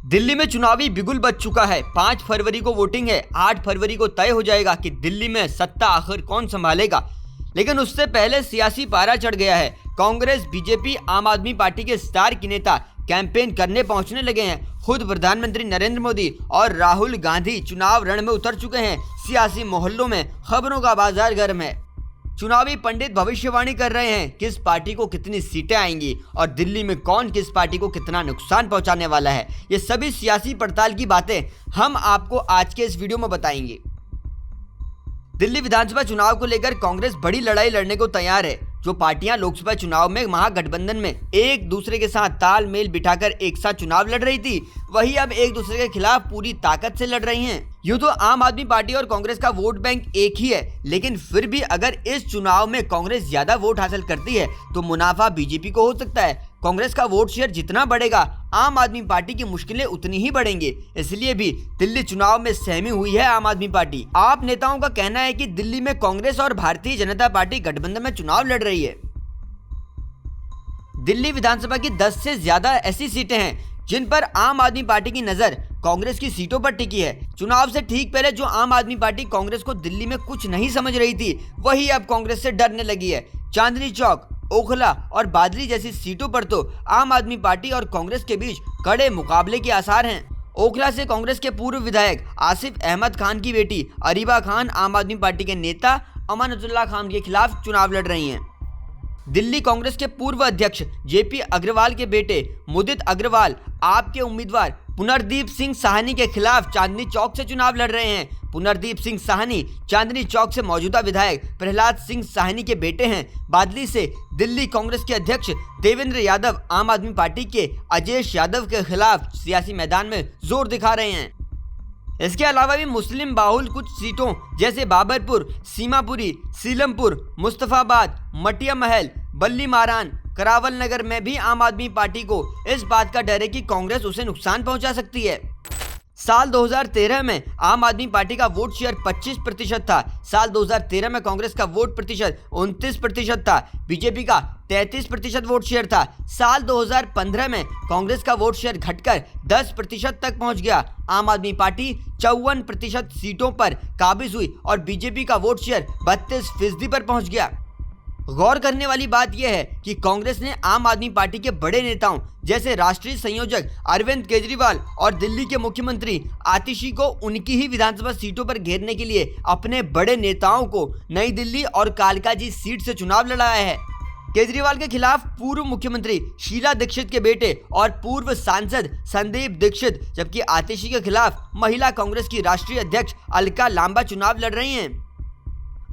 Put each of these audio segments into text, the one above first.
दिल्ली में चुनावी बिगुल बज चुका है। 5 फरवरी को वोटिंग है। 8 फरवरी को तय हो जाएगा कि दिल्ली में सत्ता आखिर कौन संभालेगा। लेकिन उससे पहले सियासी पारा चढ़ गया है। कांग्रेस, बीजेपी, आम आदमी पार्टी के स्टार की नेता कैंपेन करने पहुंचने लगे हैं। खुद प्रधानमंत्री नरेंद्र मोदी और राहुल गांधी चुनाव रण में उतर चुके हैं। सियासी मोहल्लों में खबरों का बाजार गर्म है। चुनावी पंडित भविष्यवाणी कर रहे हैं किस पार्टी को कितनी सीटें आएंगी और दिल्ली में कौन किस पार्टी को कितना नुकसान पहुंचाने वाला है। ये सभी सियासी पड़ताल की बातें हम आपको आज के इस वीडियो में बताएंगे। दिल्ली विधानसभा चुनाव को लेकर कांग्रेस बड़ी लड़ाई लड़ने को तैयार है। जो पार्टियां लोकसभा चुनाव में महागठबंधन में एक दूसरे के साथ तालमेल बिठाकर एक साथ चुनाव लड़ रही थी, वही अब एक दूसरे के खिलाफ पूरी ताकत से लड़ रही हैं। यूं तो आम आदमी पार्टी और कांग्रेस का वोट बैंक एक ही है, लेकिन फिर भी अगर इस चुनाव में कांग्रेस ज्यादा वोट हासिल करती है तो मुनाफा बीजेपी को हो सकता है। कांग्रेस का वोट शेयर जितना बढ़ेगा, आम आदमी पार्टी की मुश्किलें उतनी ही बढ़ेंगी। इसलिए भी दिल्ली चुनाव में सहमी हुई है आम आदमी पार्टी। आप नेताओं का कहना है कि दिल्ली में कांग्रेस और भारतीय जनता पार्टी गठबंधन में चुनाव लड़ रही है। दिल्ली विधानसभा की 10 से ज्यादा ऐसी सीटें हैं जिन पर आम आदमी पार्टी की नजर कांग्रेस की सीटों पर टिकी है। चुनाव से ठीक पहले जो आम आदमी पार्टी कांग्रेस को दिल्ली में कुछ नहीं समझ रही थी, वही अब कांग्रेस से डरने लगी है। चांदनी चौक, ओखला और बादली जैसी सीटों पर तो आम आदमी पार्टी और कांग्रेस के बीच कड़े मुकाबले के आसार हैं। ओखला से कांग्रेस के पूर्व विधायक आसिफ अहमद खान की बेटी अरीबा खान आम आदमी पार्टी के नेता अमानतुल्लाह खान के खिलाफ चुनाव लड़ रही हैं। दिल्ली कांग्रेस के पूर्व अध्यक्ष जेपी अग्रवाल के बेटे मुदित अग्रवाल आपके उम्मीदवार पुनर्दीप सिंह साहनी के खिलाफ चांदनी चौक से चुनाव लड़ रहे हैं। पुनर्दीप सिंह साहनी चांदनी चौक से मौजूदा विधायक प्रहलाद सिंह साहनी के बेटे हैं। बादली से दिल्ली कांग्रेस के अध्यक्ष देवेंद्र यादव आम आदमी पार्टी के अजयेश यादव के खिलाफ सियासी मैदान में जोर दिखा रहे हैं। इसके अलावा भी मुस्लिम बाहुल कुछ सीटों जैसे बाबरपुर, सीमापुरी, सीलमपुर, मुस्तफाबाद, मटिया महल, बल्ली मारान, करावल नगर में भी आम आदमी पार्टी को इस बात का डर है कि कांग्रेस उसे नुकसान पहुंचा सकती है। साल 2013 में आम आदमी पार्टी का वोट शेयर 25% था। साल 2013 में कांग्रेस का वोट प्रतिशत 29% था। बीजेपी का 33% वोट शेयर था। साल 2015 में कांग्रेस का वोट शेयर घटकर 10% तक पहुंच गया। आम आदमी पार्टी 54% सीटों पर काबिज हुई और बीजेपी का वोट शेयर 32% पर पहुंच गया। गौर करने वाली बात यह है कि कांग्रेस ने आम आदमी पार्टी के बड़े नेताओं जैसे राष्ट्रीय संयोजक अरविंद केजरीवाल और दिल्ली के मुख्यमंत्री आतिशी को उनकी ही विधानसभा सीटों पर घेरने के लिए अपने बड़े नेताओं को नई दिल्ली और कालकाजी सीट से चुनाव लड़ाया है। केजरीवाल के खिलाफ पूर्व मुख्यमंत्री शीला दीक्षित के बेटे और पूर्व सांसद संदीप दीक्षित, जबकि आतिशी के खिलाफ महिला कांग्रेस की राष्ट्रीय अध्यक्ष अलका लांबा चुनाव लड़ रही हैं।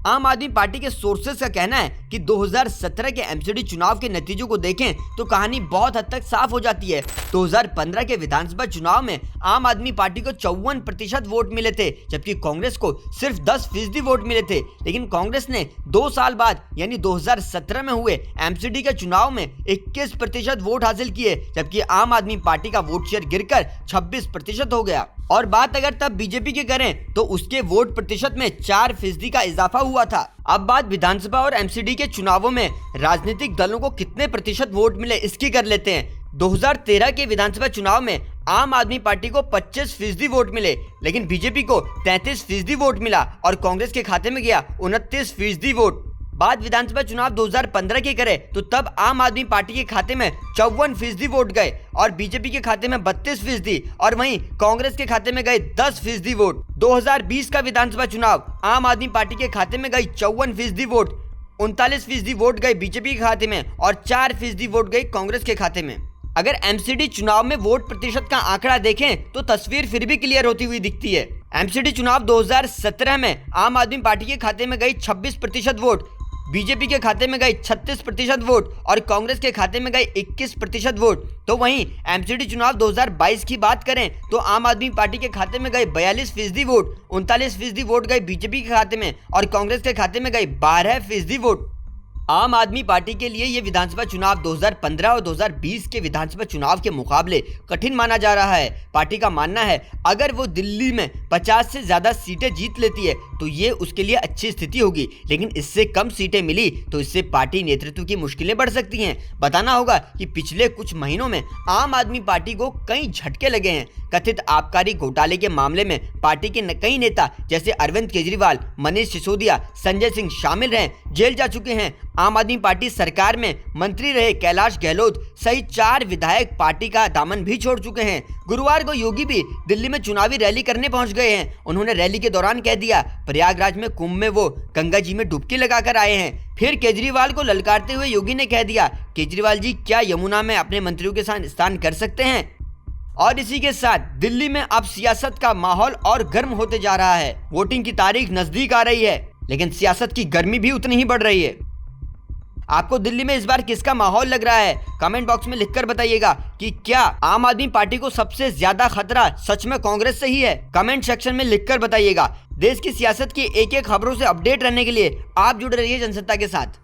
आम आदमी पार्टी के सोर्सेस का कहना है कि 2017 के एमसीडी चुनाव के नतीजों को देखें तो कहानी बहुत हद तक साफ हो जाती है। 2015 के विधानसभा चुनाव में आम आदमी पार्टी को 54% वोट मिले थे, जबकि कांग्रेस को सिर्फ 10% वोट मिले थे। लेकिन कांग्रेस ने 2 साल बाद यानी 2017 में हुए एमसीडी के चुनाव में 21% वोट हासिल किए, जबकि आम आदमी पार्टी का वोट शेयर गिरकर 26% हो गया। और बात अगर तब बीजेपी की करें तो उसके वोट प्रतिशत में 4% का इजाफा हुआ था। अब बात विधानसभा और एमसीडी के चुनावों में राजनीतिक दलों को कितने प्रतिशत वोट मिले इसकी कर लेते हैं। 2013 के विधानसभा चुनाव में आम आदमी पार्टी को 25% वोट मिले, लेकिन बीजेपी को 33% वोट मिला और कांग्रेस के खाते में गया 29% वोट। बात विधानसभा चुनाव 2015 की करें तो तब आम आदमी पार्टी के खाते में 54% वोट गए और बीजेपी के खाते में 32% और वहीं कांग्रेस के खाते में गए 10% वोट। 2020 का विधानसभा चुनाव आम आदमी पार्टी के खाते में गई 54% वोट, 39% वोट गए बीजेपी के खाते में और 4% वोट गए कांग्रेस के खाते में। अगर एमसीडी चुनाव में वोट प्रतिशत का आंकड़ा देखें तो तस्वीर फिर भी क्लियर होती हुई दिखती है। एमसीडी चुनाव 2017 में आम आदमी पार्टी के खाते में गई 26% वोट, बीजेपी के खाते में गई 36% वोट और कांग्रेस के खाते में गई 21% वोट। तो वहीं एमसीडी चुनाव 2022 की बात करें तो आम आदमी पार्टी के खाते में गए 42% वोट, 39% वोट गए बीजेपी के खाते में और कांग्रेस के खाते में गए 12% वोट। आम आदमी पार्टी के लिए ये विधानसभा चुनाव 2015 और 2020 के विधानसभा चुनाव के मुकाबले कठिन माना जा रहा है। पार्टी का मानना है अगर वो दिल्ली में 50 से ज्यादा सीटें जीत लेती है तो ये उसके लिए अच्छी स्थिति होगी, लेकिन इससे कम सीटें मिली तो इससे पार्टी नेतृत्व की मुश्किलें बढ़ सकती हैं। बताना होगा कि पिछले कुछ महीनों में आम आदमी पार्टी को कई झटके लगे हैं। कथित आबकारी घोटाले के मामले में पार्टी के कई नेता जैसे अरविंद केजरीवाल, मनीष सिसोदिया, संजय सिंह शामिल रहे, जेल जा चुके हैं। आम आदमी पार्टी सरकार में मंत्री रहे कैलाश गहलोत सहित 4 विधायक पार्टी का दामन भी छोड़ चुके हैं। गुरुवार को योगी भी दिल्ली में चुनावी रैली करने पहुंच गए हैं। उन्होंने रैली के दौरान कह दिया प्रयागराज में कुंभ में वो गंगा जी में डुबकी लगाकर आए हैं। फिर केजरीवाल को ललकारते हुए योगी ने कह दिया केजरीवाल जी क्या यमुना में अपने मंत्रियों के साथ स्नान कर सकते हैं। और इसी के साथ दिल्ली में अब सियासत का माहौल और गर्म होते जा रहा है। वोटिंग की तारीख नजदीक आ रही है, लेकिन सियासत की गर्मी भी उतनी ही बढ़ रही है। आपको दिल्ली में इस बार किसका माहौल लग रहा है? कमेंट बॉक्स में लिखकर बताइएगा कि क्या आम आदमी पार्टी को सबसे ज्यादा खतरा सच में कांग्रेस से ही है? कमेंट सेक्शन में लिखकर बताइएगा। देश की सियासत की एक एक खबरों से अपडेट रहने के लिए आप जुड़े रहिए जनसत्ता के साथ।